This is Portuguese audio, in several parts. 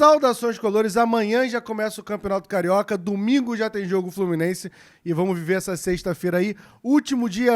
Saudações, colores. Amanhã já começa o Campeonato Carioca, domingo já tem jogo Fluminense e vamos viver essa sexta-feira aí, último dia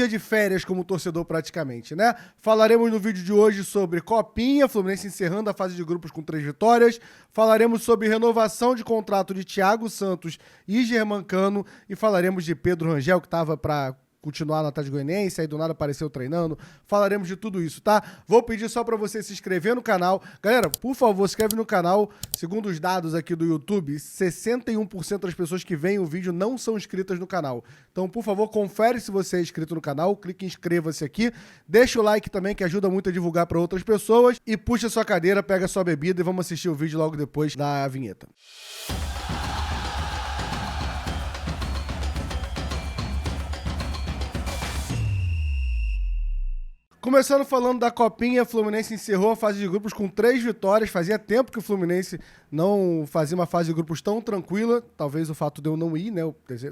de férias como torcedor praticamente, né? Falaremos no vídeo de hoje sobre Copinha, Fluminense encerrando a fase de grupos com 3 vitórias. Falaremos sobre renovação de contrato de Thiago Santos e Germancano e falaremos de Pedro Rangel, que estava para continuar no Atlético Goianiense, aí do nada apareceu treinando. Falaremos de tudo isso, tá? Vou pedir só pra você se inscrever no canal. Galera, por favor, se inscreve no canal. Segundo os dados aqui do YouTube, 61% das pessoas que veem o vídeo não são inscritas no canal. Então, por favor, confere se você é inscrito no canal, clique em inscreva-se aqui. Deixa o like também, que ajuda muito a divulgar pra outras pessoas. E puxa sua cadeira, pega sua bebida e vamos assistir o vídeo logo depois da vinheta. Começando falando da Copinha, o Fluminense encerrou a fase de grupos com 3 vitórias. Fazia tempo que o Fluminense não fazia uma fase de grupos tão tranquila. Talvez o fato de eu não ir, né?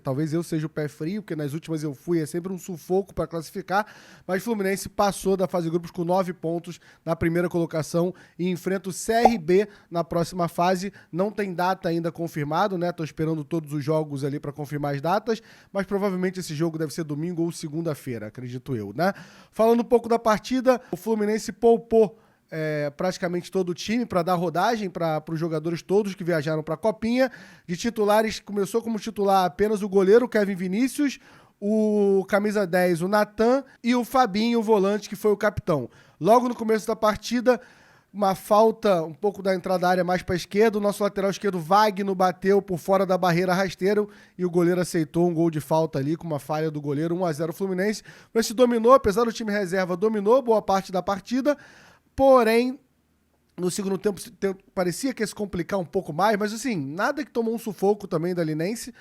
Talvez eu seja o pé frio, porque nas últimas eu fui, é sempre um sufoco para classificar. Mas o Fluminense passou da fase de grupos com 9 pontos na primeira colocação e enfrenta o CRB na próxima fase. Não tem data ainda confirmado, né? Tô esperando todos os jogos ali para confirmar as datas, mas provavelmente esse jogo deve ser domingo ou segunda-feira, acredito eu, né? Falando um pouco da partida, o Fluminense poupou praticamente todo o time para dar rodagem para os jogadores todos que viajaram para a Copinha. De titulares, começou como titular apenas o goleiro Kevin Vinícius, o camisa 10, o Natan, e o Fabinho, o volante, que foi o capitão. Logo no começo da partida, uma falta um pouco da entrada da área mais para a esquerda, o nosso lateral esquerdo Wagner bateu por fora da barreira rasteira e o goleiro aceitou um gol de falta ali com uma falha do goleiro, 1-0 Fluminense. O Fluminense dominou, apesar do time reserva, dominou boa parte da partida, porém no segundo tempo parecia que ia se complicar um pouco mais, mas assim, nada que tomou um sufoco também da Linense.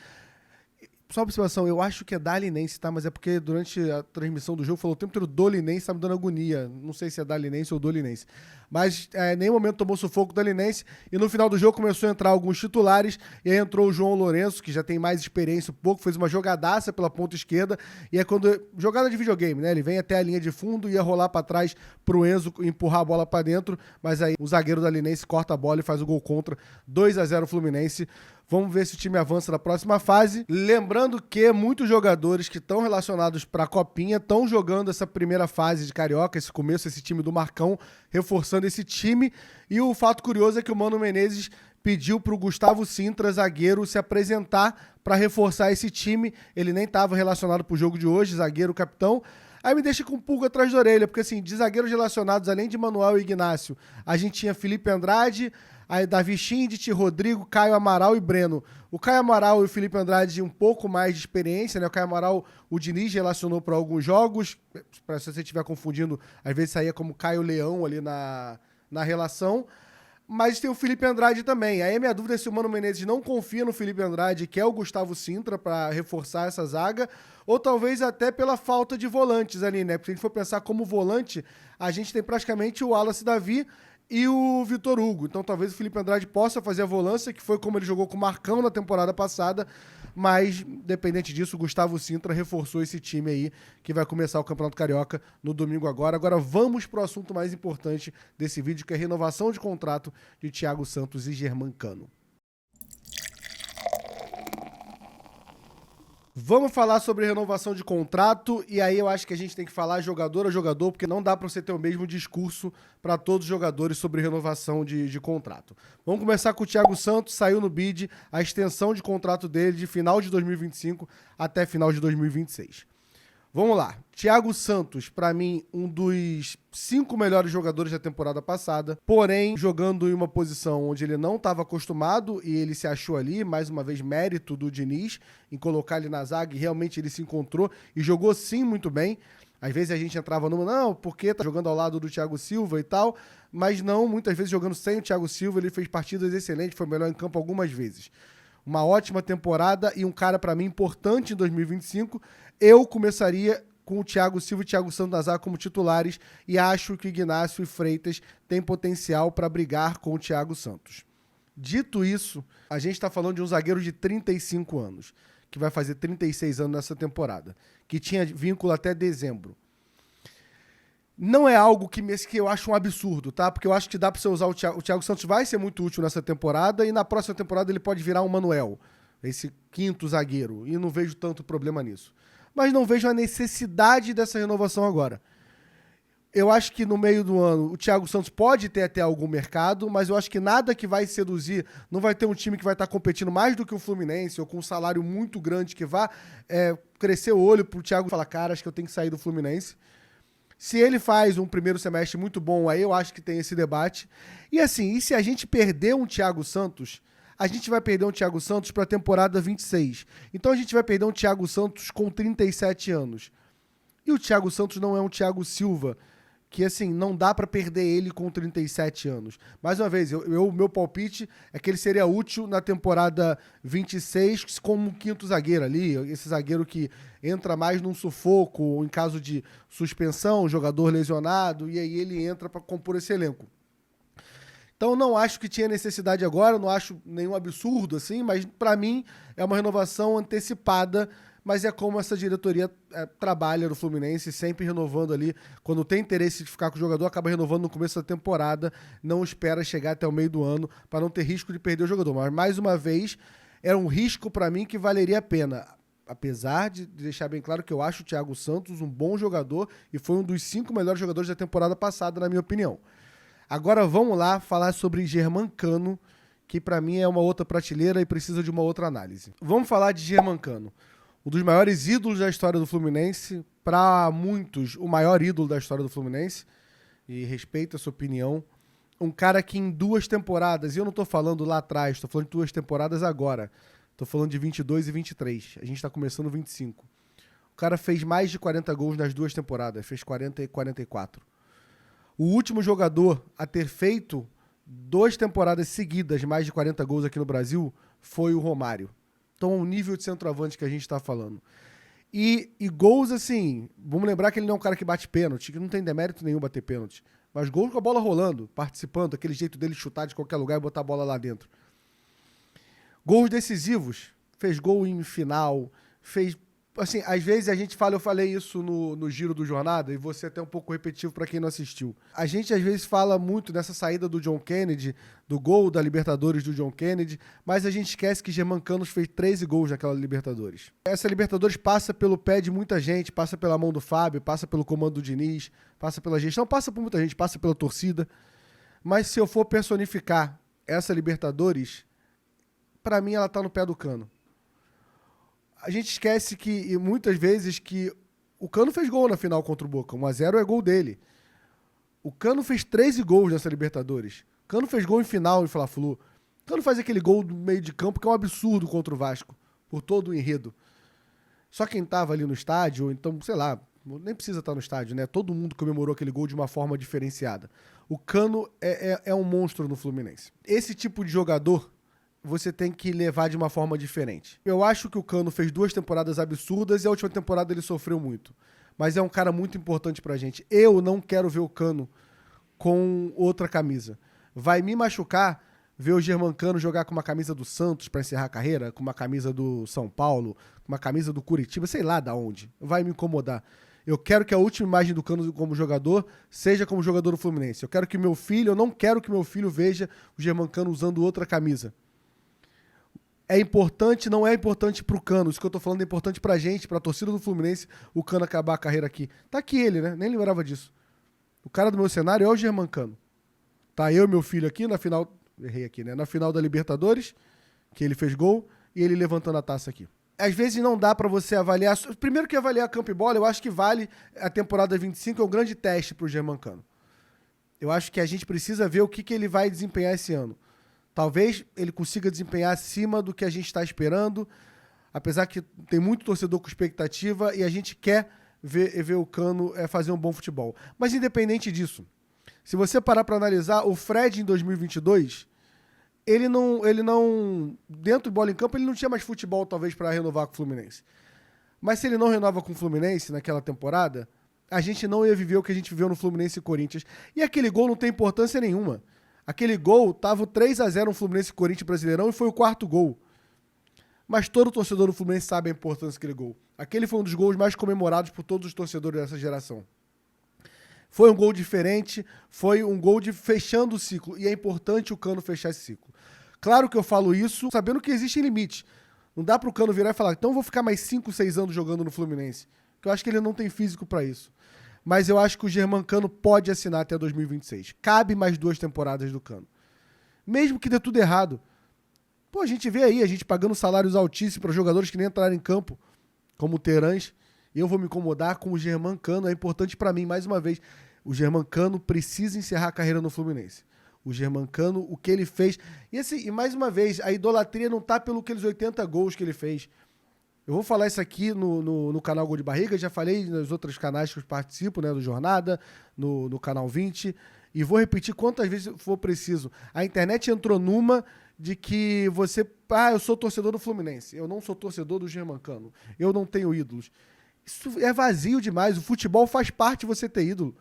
Só uma observação, eu acho que é da Linense, tá? Mas é porque durante a transmissão do jogo falou o tempo inteiro do Linense, tá me dando agonia. Não sei se é da Linense ou do Linense. Mas em nenhum momento tomou sufoco da Linense. E no final do jogo começou a entrar alguns titulares. E aí entrou o João Lourenço, que já tem mais experiência um pouco, fez uma jogadaça pela ponta esquerda. E é quando... Jogada de videogame, né? Ele vem até a linha de fundo e ia rolar pra trás pro Enzo empurrar a bola pra dentro. Mas aí o zagueiro da Linense corta a bola e faz o gol contra. 2-0 Fluminense. Vamos ver se o time avança na próxima fase. Lembrando que muitos jogadores que estão relacionados para a Copinha estão jogando essa primeira fase de Carioca, esse começo, esse time do Marcão, reforçando esse time. E o fato curioso é que o Mano Menezes pediu para o Gustavo Sintra, zagueiro, se apresentar para reforçar esse time. Ele nem estava relacionado para o jogo de hoje, zagueiro, capitão. Aí me deixa com pulga atrás da orelha, porque assim, de zagueiros relacionados, além de Manuel e Ignácio, a gente tinha Felipe Andrade, aí Davi Schindt, Rodrigo, Caio Amaral e Breno. O Caio Amaral e o Felipe Andrade um pouco mais de experiência, né? O Caio Amaral, o Diniz relacionou para alguns jogos, para se você estiver confundindo, às vezes saía como Caio Leão ali na relação. Mas tem o Felipe Andrade também. Aí a minha dúvida é se o Mano Menezes não confia no Felipe Andrade, que é o Gustavo Sintra, para reforçar essa zaga, ou talvez até pela falta de volantes ali, né? Porque se a gente for pensar como volante, a gente tem praticamente o Wallace Davi e o Vitor Hugo. Então talvez o Felipe Andrade possa fazer a volância, que foi como ele jogou com o Marcão na temporada passada, mas, dependente disso, o Gustavo Sintra reforçou esse time aí, que vai começar o Campeonato Carioca no domingo agora. Agora vamos pro assunto mais importante desse vídeo, que é a renovação de contrato de Thiago Santos e Germancano. Vamos falar sobre renovação de contrato, e aí eu acho que a gente tem que falar jogador a jogador, porque não dá para você ter o mesmo discurso para todos os jogadores sobre renovação de contrato. Vamos começar com o Thiago Santos, saiu no bid a extensão de contrato dele de final de 2025 até final de 2026. Vamos lá. Thiago Santos, pra mim, um dos 5 melhores jogadores da temporada passada, porém, jogando em uma posição onde ele não estava acostumado e ele se achou ali, mais uma vez, mérito do Diniz, em colocar ele na zaga, e realmente ele se encontrou e jogou sim muito bem. Às vezes a gente entrava no, não, porque tá jogando ao lado do Thiago Silva e tal, mas não, muitas vezes jogando sem o Thiago Silva, ele fez partidas excelentes, foi melhor em campo algumas vezes. Uma ótima temporada e um cara, pra mim, importante em 2025. Eu começaria com o Thiago Silva e o Thiago Santos na zaga como titulares e acho que o Ignácio e Freitas têm potencial para brigar com o Thiago Santos. Dito isso, a gente está falando de um zagueiro de 35 anos, que vai fazer 36 anos nessa temporada, que tinha vínculo até dezembro. Não é algo que eu acho um absurdo, tá? Porque eu acho que dá pra você usar o Thiago Santos vai ser muito útil nessa temporada e na próxima temporada ele pode virar um Manuel, esse quinto zagueiro, e não vejo tanto problema nisso. Mas não vejo a necessidade dessa renovação agora. Eu acho que no meio do ano o Thiago Santos pode ter até algum mercado, mas eu acho que nada que vai seduzir, não vai ter um time que vai estar competindo mais do que o Fluminense ou com um salário muito grande que vá crescer o olho pro Thiago falar, cara, acho que eu tenho que sair do Fluminense. Se ele faz um primeiro semestre muito bom, aí eu acho que tem esse debate. E assim, e se a gente perder um Thiago Santos, a gente vai perder um Thiago Santos para a temporada 26. Então a gente vai perder um Thiago Santos com 37 anos. E o Thiago Santos não é um Thiago Silva, que assim, não dá para perder ele com 37 anos. Mais uma vez, meu palpite é que ele seria útil na temporada 26 como um quinto zagueiro ali, esse zagueiro que entra mais num sufoco, ou em caso de suspensão, jogador lesionado, e aí ele entra para compor esse elenco. Então não acho que tinha necessidade agora, não acho nenhum absurdo assim, mas para mim é uma renovação antecipada, mas é como essa diretoria trabalha no Fluminense, sempre renovando ali. Quando tem interesse de ficar com o jogador, acaba renovando no começo da temporada, não espera chegar até o meio do ano para não ter risco de perder o jogador. Mas, mais uma vez, era um risco para mim que valeria a pena. Apesar de deixar bem claro que eu acho o Thiago Santos um bom jogador e foi um dos 5 melhores jogadores da temporada passada, na minha opinião. Agora vamos lá falar sobre Germancano, que para mim é uma outra prateleira e precisa de uma outra análise. Vamos falar de Germancano. Um dos maiores ídolos da história do Fluminense, para muitos, o maior ídolo da história do Fluminense, e respeito a sua opinião. Um cara que em 2 temporadas, e eu não estou falando lá atrás, estou falando de 2 temporadas agora, estou falando de 22 e 23, a gente está começando 25. O cara fez mais de 40 gols nas 2 temporadas, fez 40 e 44. O último jogador a ter feito 2 temporadas seguidas mais de 40 gols aqui no Brasil foi o Romário. Então, o nível de centroavante que a gente está falando. E gols, assim, vamos lembrar que ele não é um cara que bate pênalti, que não tem demérito nenhum bater pênalti. Mas gols com a bola rolando, participando, aquele jeito dele chutar de qualquer lugar e botar a bola lá dentro. Gols decisivos. Fez gol em final, fez... Assim, às vezes a gente fala, eu falei isso no giro do Jornada, e você até um pouco repetitivo para quem não assistiu. A gente às vezes fala muito nessa saída do John Kennedy, do gol da Libertadores do John Kennedy, mas a gente esquece que Germancano fez 13 gols naquela Libertadores. Essa Libertadores passa pelo pé de muita gente, passa pela mão do Fábio, passa pelo comando do Diniz, passa pela gestão, passa por muita gente, passa pela torcida. Mas se eu for personificar essa Libertadores, para mim ela tá no pé do Cano. A gente esquece que, muitas vezes, que o Cano fez gol na final contra o Boca. 1-0 é gol dele. O Cano fez 13 gols nessa Libertadores. O Cano fez gol em final em Fla-Flu. O Cano faz aquele gol do meio de campo que é um absurdo contra o Vasco, por todo o enredo. Só quem tava ali no estádio, ou então, sei lá, nem precisa estar no estádio, né? Todo mundo comemorou aquele gol de uma forma diferenciada. O Cano é um monstro no Fluminense. Esse tipo de jogador você tem que levar de uma forma diferente. Eu acho que o Cano fez 2 temporadas absurdas e a última temporada ele sofreu muito. Mas é um cara muito importante pra gente. Eu não quero ver o Cano com outra camisa. Vai me machucar ver o Germancano jogar com uma camisa do Santos pra encerrar a carreira, com uma camisa do São Paulo, com uma camisa do Curitiba, sei lá da onde. Vai me incomodar. Eu quero que a última imagem do Cano como jogador seja como jogador do Fluminense. Eu não quero que meu filho veja o Germancano usando outra camisa. É importante, não é importante pro Cano. Isso que eu tô falando é importante pra gente, pra torcida do Fluminense, o Cano acabar a carreira aqui. Tá aqui ele, né? Nem lembrava disso. O cara do meu cenário é o Germancano. Tá eu e meu filho aqui na final... Errei aqui, né? Na final da Libertadores, que ele fez gol, e ele levantando a taça aqui. Às vezes não dá pra você avaliar... Primeiro que avaliar campo e bola, eu acho que vale a temporada 25, é um grande teste pro Germancano. Eu acho que a gente precisa ver o que ele vai desempenhar esse ano. Talvez ele consiga desempenhar acima do que a gente está esperando, apesar que tem muito torcedor com expectativa e a gente quer ver o Cano fazer um bom futebol. Mas independente disso, se você parar para analisar, o Fred em 2022, ele não, dentro do bola em campo, ele não tinha mais futebol talvez para renovar com o Fluminense. Mas se ele não renova com o Fluminense naquela temporada, a gente não ia viver o que a gente viveu no Fluminense e Corinthians. E aquele gol não tem importância nenhuma. Aquele gol tava 3-0 no Fluminense e Corinthians Brasileirão e foi o 4º gol. Mas todo torcedor do Fluminense sabe a importância daquele gol. Aquele foi um dos gols mais comemorados por todos os torcedores dessa geração. Foi um gol diferente, foi um gol de fechando o ciclo. E é importante o Cano fechar esse ciclo. Claro que eu falo isso sabendo que existem limites. Não dá pro Cano virar e falar, então eu vou ficar mais 5, 6 anos jogando no Fluminense. Porque eu acho que ele não tem físico pra isso. Mas eu acho que o Germancano pode assinar até 2026. Cabe mais 2 temporadas do Cano. Mesmo que dê tudo errado. Pô, a gente vê aí, a gente pagando salários altíssimos para jogadores que nem entraram em campo, como o Terãs. E eu vou me incomodar com o Germancano. É importante pra mim, mais uma vez, o Germancano precisa encerrar a carreira no Fluminense. O Germancano, o que ele fez. E assim, e mais uma vez, a idolatria não tá pelo aqueles 80 gols que ele fez. Eu vou falar isso aqui no canal Gol de Barriga, já falei nos outros canais que eu participo, né, do Jornada, no canal 20, e vou repetir quantas vezes for preciso. A internet entrou numa de que você... eu sou torcedor do Fluminense, eu não sou torcedor do Germancano, eu não tenho ídolos. Isso é vazio demais, o futebol faz parte de você ter ídolo.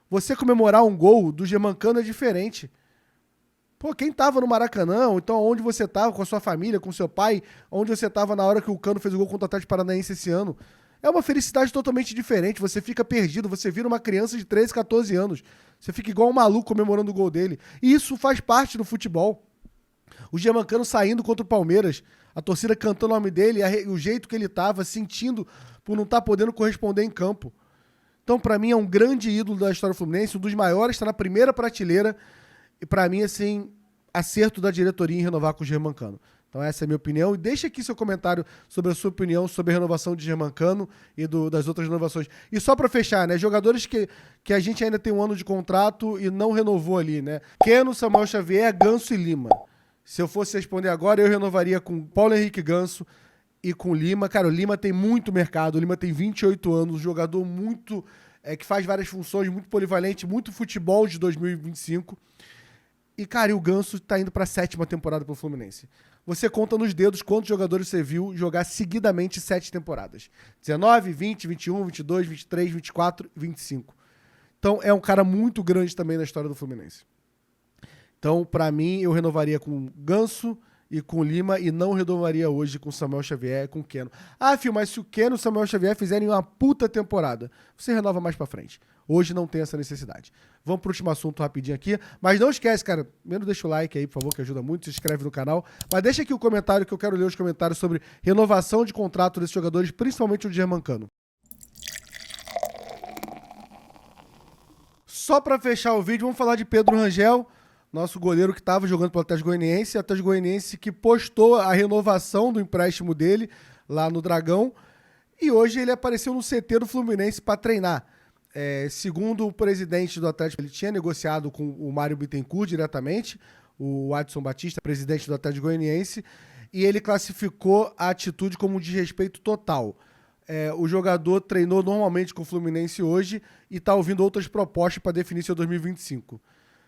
Você comemorar um gol do Germancano é diferente. Pô, quem tava no Maracanã, ou então onde você tava com a sua família, com seu pai, onde você tava na hora que o Cano fez o gol contra o Atlético Paranaense esse ano, é uma felicidade totalmente diferente. Você fica perdido, você vira uma criança de 13, 14 anos. Você fica igual um maluco comemorando o gol dele. E isso faz parte do futebol. O Germancano saindo contra o Palmeiras, a torcida cantando o nome dele, o jeito que ele tava, sentindo por não estar podendo corresponder em campo. Então, pra mim, é um grande ídolo da história do Fluminense, um dos maiores, está na primeira prateleira. E pra mim, assim, acerto da diretoria em renovar com o Germancano. Então essa é a minha opinião. E deixa aqui seu comentário sobre a sua opinião sobre a renovação de Germancano e das outras renovações. E só pra fechar, né? Jogadores que a gente ainda tem 1 ano de contrato e não renovou ali, né? Keno, Samuel Xavier, Ganso e Lima. Se eu fosse responder agora, eu renovaria com Paulo Henrique Ganso e com Lima. Cara, o Lima tem muito mercado. O Lima tem 28 anos, um jogador muito... que faz várias funções, muito polivalente, muito futebol de 2025. E, cara, e o Ganso tá indo pra 7ª temporada pro Fluminense. Você conta nos dedos quantos jogadores você viu jogar seguidamente 7 temporadas. 19, 20, 21, 22, 23, 24, 25. Então, é um cara muito grande também na história do Fluminense. Então, pra mim, eu renovaria com Ganso e com Lima e não renovaria hoje com Samuel Xavier e com Keno. Filho, mas se o Keno e o Samuel Xavier fizerem uma puta temporada, você renova mais pra frente. Hoje não tem essa necessidade. Vamos pro último assunto rapidinho aqui. Mas não esquece, cara, primeiro deixa o like aí, por favor, que ajuda muito. Se inscreve no canal. Mas deixa aqui o comentário que eu quero ler os comentários sobre renovação de contrato desses jogadores, principalmente o Germancano. Só pra fechar o vídeo, vamos falar de Pedro Rangel, nosso goleiro que estava jogando pelo Atlético Goianiense. Atlético Goianiense que postou a renovação do empréstimo dele lá no Dragão. E hoje ele apareceu no CT do Fluminense para treinar. Segundo o presidente do Atlético, ele tinha negociado com o Mário Bittencourt diretamente, o Adson Batista, presidente do Atlético Goianiense, e ele classificou a atitude como um desrespeito total. O jogador treinou normalmente com o Fluminense hoje e está ouvindo outras propostas para definir seu 2025.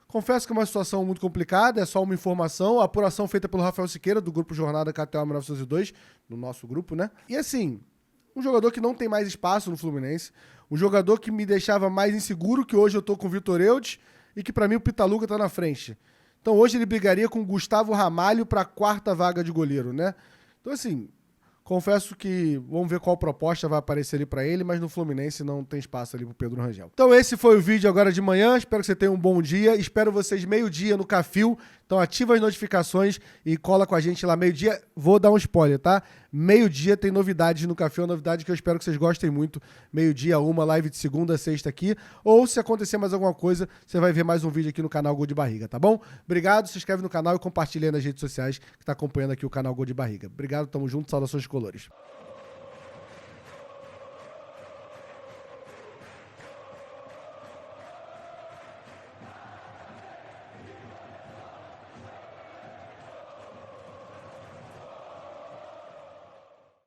Confesso que é uma situação muito complicada, é só uma informação, a apuração feita pelo Rafael Siqueira, do grupo Jornada KTO 1902, no nosso grupo, né? E assim, um jogador que não tem mais espaço no Fluminense, um jogador que me deixava mais inseguro, que hoje eu tô com o Vitor Eudes, e que pra mim o Pitaluga tá na frente. Então hoje ele brigaria com o Gustavo Ramalho pra 4ª vaga de goleiro, né? Então assim, confesso que vamos ver qual proposta vai aparecer ali pra ele, mas no Fluminense não tem espaço ali pro Pedro Rangel. Então esse foi o vídeo agora de manhã, espero que você tenha um bom dia, espero vocês meio-dia no Cafil, então ativa as notificações e cola com a gente lá meio-dia. Vou dar um spoiler, tá? Meio-dia tem novidades no Café, uma novidade que eu espero que vocês gostem muito. Meio-dia, uma live de segunda a sexta aqui. Ou se acontecer mais alguma coisa, você vai ver mais um vídeo aqui no canal Gol de Barriga, tá bom? Obrigado, se inscreve no canal e compartilha aí nas redes sociais que tá acompanhando aqui o canal Gol de Barriga. Obrigado, tamo junto, saudações de colores.